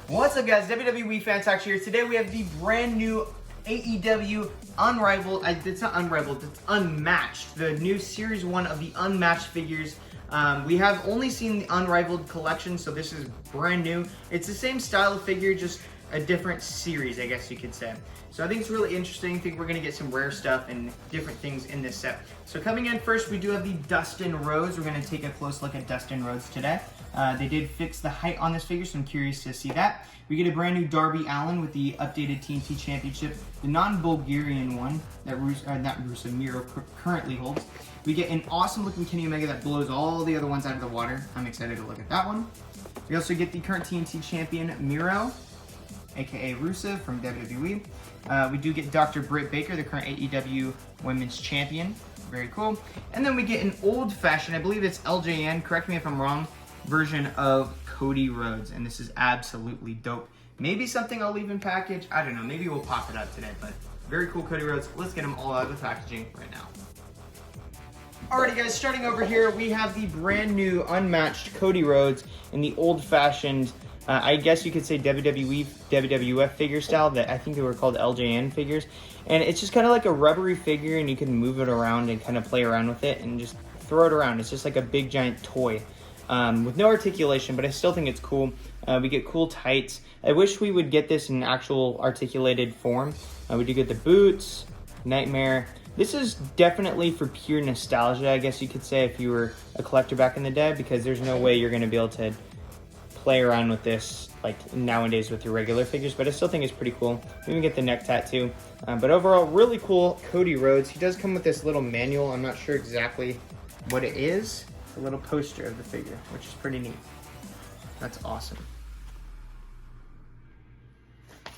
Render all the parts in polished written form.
What's up, guys? WWE Fan Talk here. Today we have the brand new AEW Unrivaled, it's not Unrivaled, it's Unmatched, the new Series 1 of the Unmatched figures. We have only seen the Unrivaled collection, so this is brand new. It's the same style of figure, just a different series, I guess you could say. So I think it's really interesting. I think we're going to get some rare stuff and different things in this set. So coming in first, we do have the Dustin Rose. We're going to take a close look at Dustin Rhodes today. They did fix the height on this figure, so I'm curious to see that. We get a brand new Darby Allin with the updated TNT Championship, the non-Bulgarian one that Miro currently holds. We get an awesome looking Kenny Omega that blows all the other ones out of the water. I'm excited to look at that one. We also get the current TNT champion Miro, aka Rusev from WWE. We do get Dr. Britt Baker, the current AEW Women's Champion. Very cool. And then we get an old-fashioned, I believe it's LJN, correct me if I'm wrong, version of Cody Rhodes, and this is absolutely dope. Maybe something I'll leave in package. I don't know. Maybe we'll pop it up today, but very cool Cody Rhodes. Let's get them all out of the packaging right now. Alrighty, guys, starting over here, we have the brand new Unmatched Cody Rhodes in the old-fashioned, I guess you could say WWF figure style. That I think they were called LJN figures, and it's just kind of like a rubbery figure, and you can move it around and kind of play around with it and just throw it around. It's just like a big giant toy. With no articulation, but I still think it's cool. We get cool tights. I wish we would get this in actual articulated form. We do get the boots, Nightmare. This is definitely for pure nostalgia, I guess you could say, if you were a collector back in the day, because there's no way you're going to be able to play around with this like nowadays with your regular figures, but I still think it's pretty cool. We even get the neck tattoo. But overall, really cool Cody Rhodes. He does come with this little manual. I'm not sure exactly what it is. A little poster of the figure, which is pretty neat. That's awesome.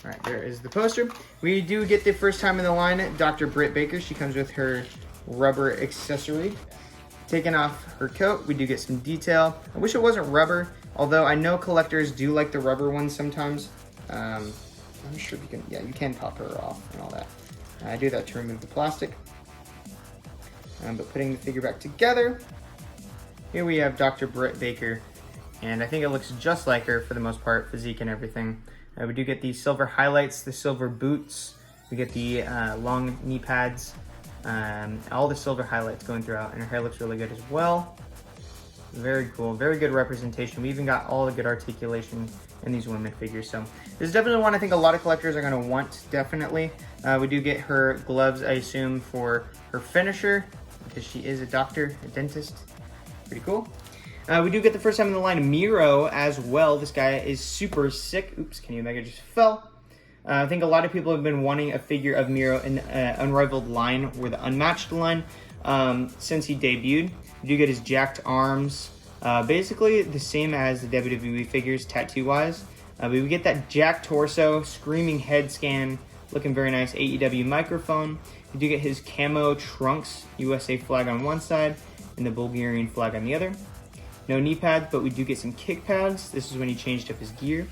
All right, there is the poster. We do get the first time in the line, Dr. Britt Baker. She comes with her rubber accessory. Taking off her coat, we do get some detail. I wish it wasn't rubber, although I know collectors do like the rubber ones sometimes. I'm not sure if you can, yeah, you can pop her off and all that. I do that to remove the plastic. But putting the figure back together, here we have Dr. Britt Baker, and I think it looks just like her for the most part, physique and everything. We do get the silver highlights, the silver boots, we get the long knee pads, all the silver highlights going throughout, and her hair looks really good as well. Very cool, very good representation. We even got all the good articulation in these women figures, so this is definitely one I think a lot of collectors are going to want, definitely. We do get her gloves, I assume, for her finisher, because she is a doctor, a dentist. Pretty cool. We do get the first time in the line Miro as well. This guy is super sick. Oops, Kenny Omega just fell. I think a lot of people have been wanting a figure of Miro in Unrivaled line or the Unmatched line since he debuted. We do get his jacked arms. Basically the same as the WWE figures tattoo-wise. We get that jacked torso, screaming head scan, looking very nice. AEW microphone. We do get his camo trunks, USA flag on one side, and the Bulgarian flag on the other. No knee pads, but we do get some kick pads. This is when he changed up his gear.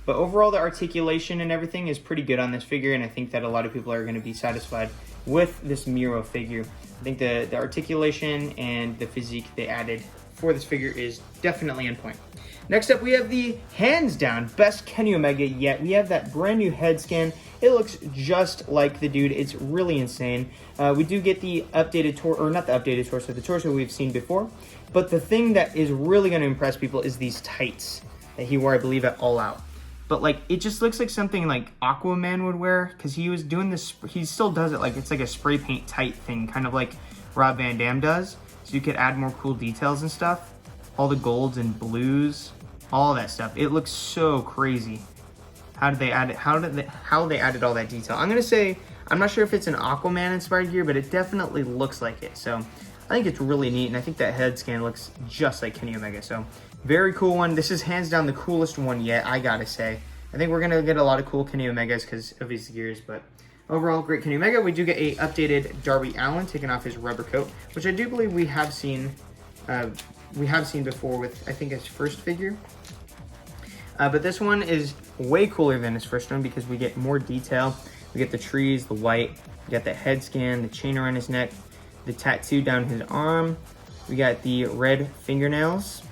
But overall, the articulation and everything is pretty good on this figure, and I think that a lot of people are going to be satisfied with this Miro figure. I think the articulation and the physique they added for this figure is definitely on point. Next up, we have the hands down best Kenny Omega yet. We have that brand new head scan. It looks just like the dude. It's really insane. We do get the updated torso, or not the updated torso, the torso we've seen before. But the thing that is really going to impress people is these tights that he wore, I believe, at All Out. But like, it just looks like something like Aquaman would wear, because he was doing this, he still does it like it's like a spray paint tight thing, kind of like Rob Van Dam does. So you could add more cool details and stuff. All the golds and blues, all that stuff. It looks so crazy. How did they add it? How they added all that detail? I'm gonna say, I'm not sure if it's an Aquaman inspired gear, but it definitely looks like it. So I think it's really neat, and I think that head scan looks just like Kenny Omega. So very cool one. This is hands down the coolest one yet, I gotta say. I think we're gonna get a lot of cool Kenny Omegas because of his gears, but overall, great Kenny Omega. We do get a updated Darby Allin taking off his rubber coat, which I do believe we have seen before with, I think, his first figure. But this one is way cooler than his first one because we get more detail. We get the trees, the white, we got the head scan, the chain around his neck, the tattoo down his arm, We got the red fingernails,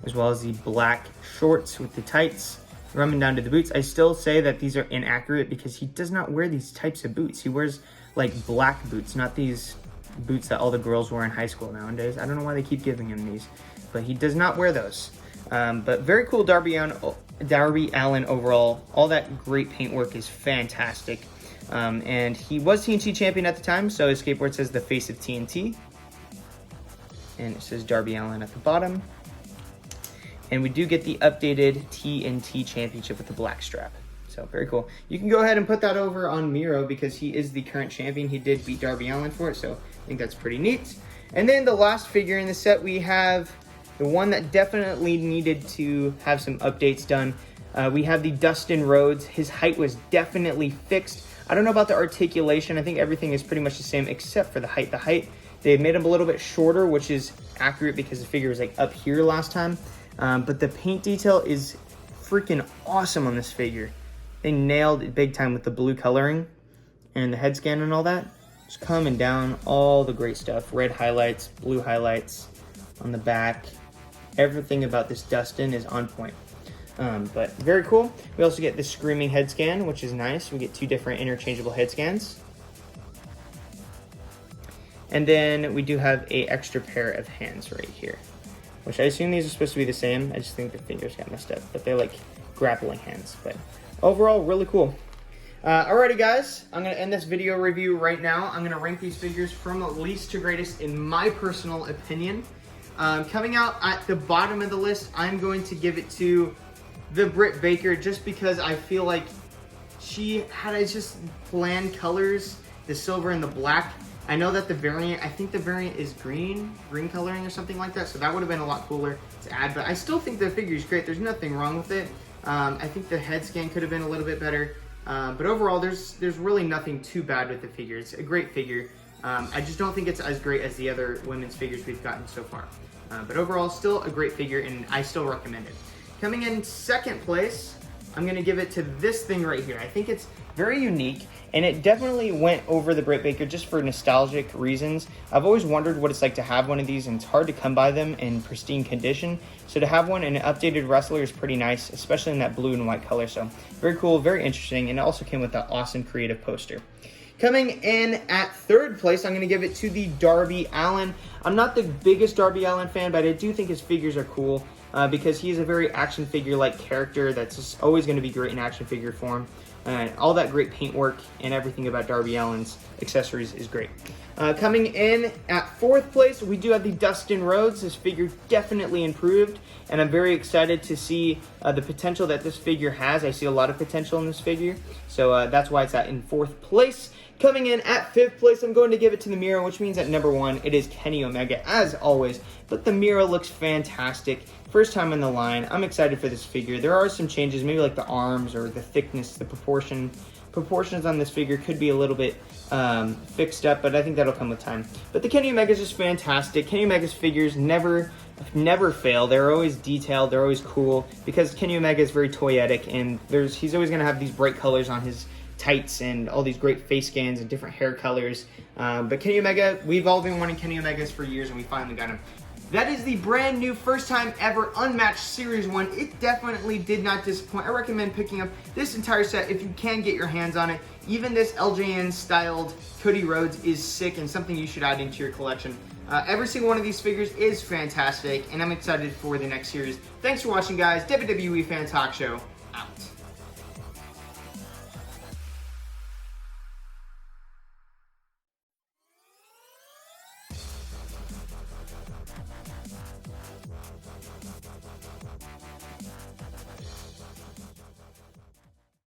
as well as the black shorts with the tights, running down to the boots. I still say that these are inaccurate because he does not wear these types of boots. He wears like black boots, not these boots that all the girls wear in high school nowadays. I don't know why they keep giving him these, but he does not wear those. But very cool Darby Allin overall. All that great paintwork is fantastic. And he was TNT champion at the time, so his skateboard says the face of TNT. And it says Darby Allin at the bottom. And we do get the updated TNT championship with the black strap. So very cool. You can go ahead and put that over on Miro because he is the current champion. He did beat Darby Allin for it, so I think that's pretty neat. And then the last figure in the set, we have the one that definitely needed to have some updates done. We have the Dustin Rhodes. His height was definitely fixed. I don't know about the articulation. I think everything is pretty much the same except for the height. The height, they made him a little bit shorter, which is accurate because the figure was like up here last time. But the paint detail is freaking awesome on this figure. They nailed it big time with the blue coloring and the head scan and all that. Just coming down, all the great stuff. Red highlights, blue highlights on the back. Everything about this Dustin is on point. But very cool. We also get the screaming head scan, which is nice. We get 2 different interchangeable head scans. And then we do have a extra pair of hands right here, which I assume these are supposed to be the same. I just think the fingers got messed up, but they're like grappling hands. But overall, really cool. Alrighty guys, I'm gonna end this video review right now. I'm gonna rank these figures from least to greatest in my personal opinion. Coming out at the bottom of the list, I'm going to give it to the Britt Baker just because I feel like she had just bland colors, the silver and the black. I know that the variant, I think the variant is green coloring or something like that, so that would have been a lot cooler to add, but I still think the figure is great. There's nothing wrong with it. I think the head scan could have been a little bit better, but overall, there's really nothing too bad with the figure. It's a great figure. I just don't think it's as great as the other women's figures we've gotten so far. But overall, still a great figure, and I still recommend it. Coming in second place, I'm gonna give it to this thing right here. I think it's very unique, and it definitely went over the Britt Baker just for nostalgic reasons. I've always wondered what it's like to have one of these, and it's hard to come by them in pristine condition. So to have one in an updated wrestler is pretty nice, especially in that blue and white color. So very cool, very interesting, and it also came with that awesome creative poster. Coming in at third place, I'm going to give it to the Darby Allin. I'm not the biggest Darby Allin fan, but I do think his figures are cool because he's a very action figure-like character that's just always going to be great in action figure form. All that great paintwork and everything about Darby Allin's accessories is great. Coming in at fourth place, we do have the Dustin Rhodes. This figure definitely improved, and I'm very excited to see the potential that this figure has. I see a lot of potential in this figure, so that's why it's in fourth place. Coming in at fifth place, I'm going to give it to the Miro, which means at number 1, it is Kenny Omega, as always. But the Miro looks fantastic. First time in the line. I'm excited for this figure. There are some changes, maybe like the arms or the thickness, the proportions on this figure could be a little bit fixed up, but I think that'll come with time. But the Kenny Omega is just fantastic. Kenny Omega's figures never fail. They're always detailed. They're always cool because Kenny Omega is very toyetic, and he's always going to have these bright colors on his tights and all these great face scans and different hair colors. But Kenny Omega, we've all been wanting Kenny Omegas for years, and we finally got him. That is the brand new, first time ever Unmatched Series 1. It definitely did not disappoint. I recommend picking up this entire set if you can get your hands on it. Even this LJN styled Cody Rhodes is sick and something you should add into your collection. Every single one of these figures is fantastic, and I'm excited for the next series. Thanks for watching, guys. WWE Fan Talk Show, out.